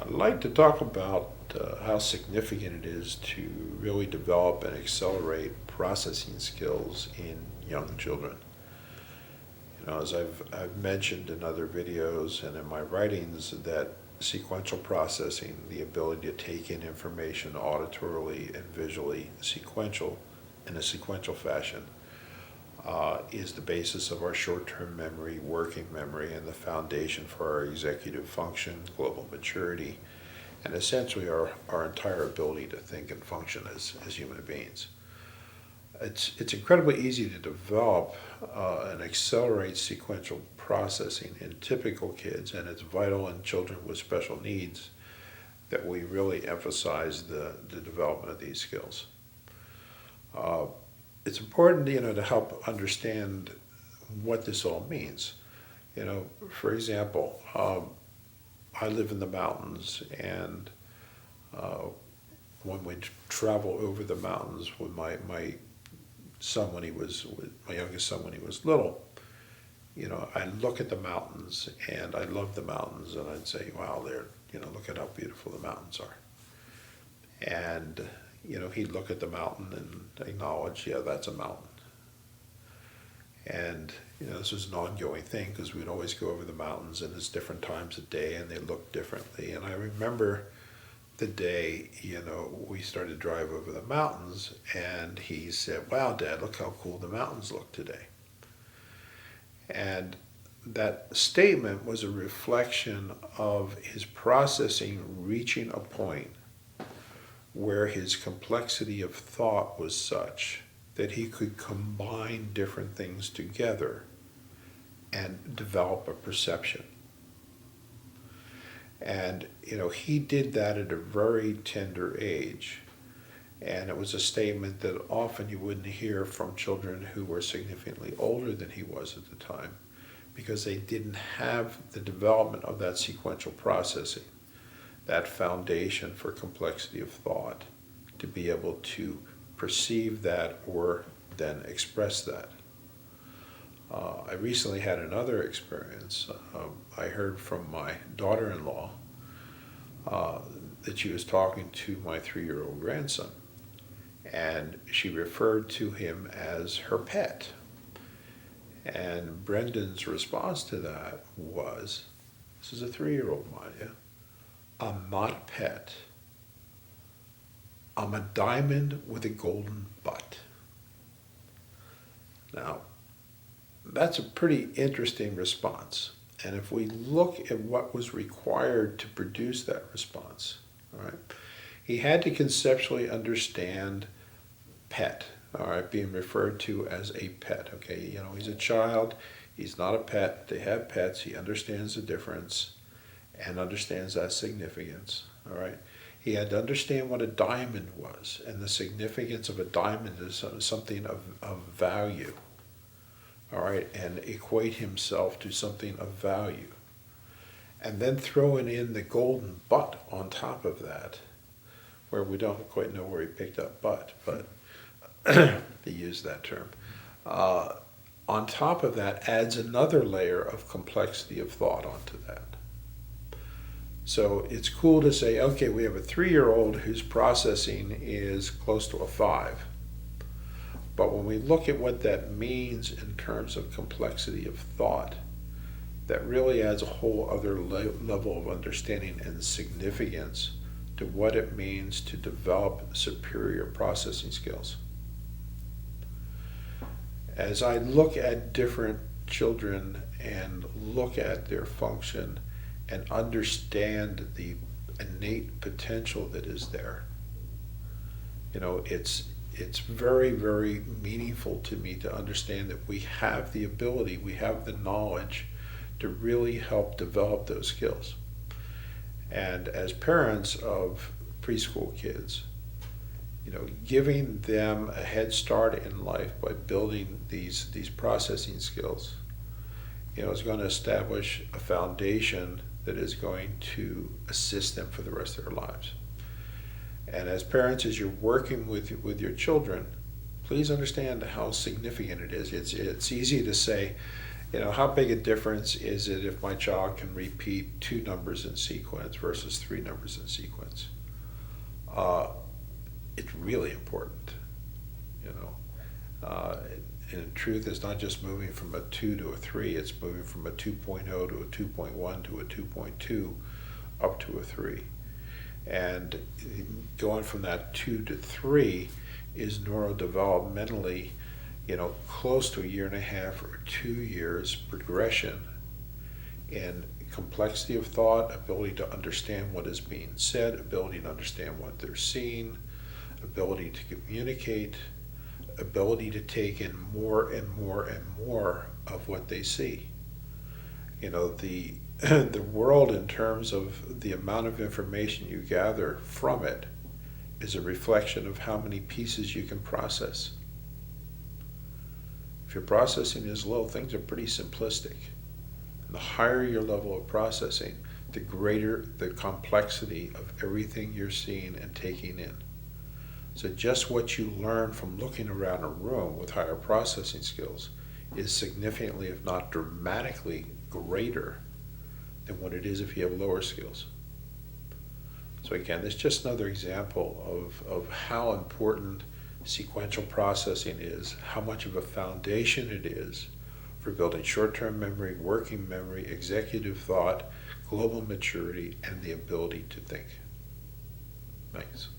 I'd like to talk about how significant it is to really develop and accelerate processing skills in young children. As I've mentioned in other videos and in my writings, that sequential processing, the ability to take in information auditorily and visually in a sequential fashion, is the basis of our short-term memory, working memory, and the foundation for our executive function, global maturity, and essentially our entire ability to think and function as human beings. It's incredibly easy to develop and accelerate sequential processing in typical kids, and it's vital in children with special needs that we really emphasize the development of these skills. It's important, to help understand what this all means. For example, I live in the mountains, and when we travel over the mountains with my son my youngest son when he was little, I look at the mountains and I love the mountains, and I'd say, wow, look at how beautiful the mountains are. And, he'd look at the mountain and acknowledge, yeah, that's a mountain. And, this was an ongoing thing because we'd always go over the mountains, and it's different times of day and they look differently. And I remember the day, we started to drive over the mountains, and he said, wow, Dad, look how cool the mountains look today. And that statement was a reflection of his processing reaching a point where his complexity of thought was such that he could combine different things together and develop a perception. And, he did that at a very tender age. And it was a statement that often you wouldn't hear from children who were significantly older than he was at the time, because they didn't have the development of that sequential processing, that foundation for complexity of thought, to be able to perceive that or then express that. I recently had another experience. I heard from my daughter-in-law that she was talking to my 3-year-old grandson, and she referred to him as her pet. And Brendan's response to that was, this is a 3-year-old, mind you, I'm not a pet. I'm a diamond with a golden butt. Now, that's a pretty interesting response. And if we look at what was required to produce that response, all right, he had to conceptually understand pet, all right, being referred to as a pet. Okay, he's a child, he's not a pet, they have pets, he understands the difference and understands that significance, all right. He had to understand what a diamond was, and the significance of a diamond is something of value, all right, and equate himself to something of value. And then throwing in the golden butt on top of that, where we don't quite know where he picked up butt, but they use that term. On top of that adds another layer of complexity of thought onto that. So it's cool to say, okay, we have a 3-year-old whose processing is close to a 5. But when we look at what that means in terms of complexity of thought, that really adds a whole other level of understanding and significance to what it means to develop superior processing skills. As I look at different children and look at their function and understand the innate potential that is there, it's very, very meaningful to me to understand that we have the ability, we have the knowledge to really help develop those skills. And as parents of preschool kids, giving them a head start in life by building these processing skills, is going to establish a foundation that is going to assist them for the rest of their lives. And as parents, as you're working with your children, please understand how significant it is. It's easy to say, How big a difference is it if my child can repeat 2 numbers in sequence versus 3 numbers in sequence? It's really important, you know. And in truth, it's not just moving from a 2 to a 3, it's moving from a 2.0 to a 2.1 to a 2.2 up to a 3. And going from that 2 to 3 is neurodevelopmentally, close to a year and a half or 2 years progression in complexity of thought, ability to understand what is being said, ability to understand what they're seeing, ability to communicate, ability to take in more and more and more of what they see. The the world, in terms of the amount of information you gather from it, is a reflection of how many pieces you can process. If your processing is low, things are pretty simplistic. And the higher your level of processing, the greater the complexity of everything you're seeing and taking in. So just what you learn from looking around a room with higher processing skills is significantly, if not dramatically, greater than what it is if you have lower skills. So again, it's just another example of how important sequential processing is, how much of a foundation it is for building short-term memory, working memory, executive thought, global maturity, and the ability to think. Thanks.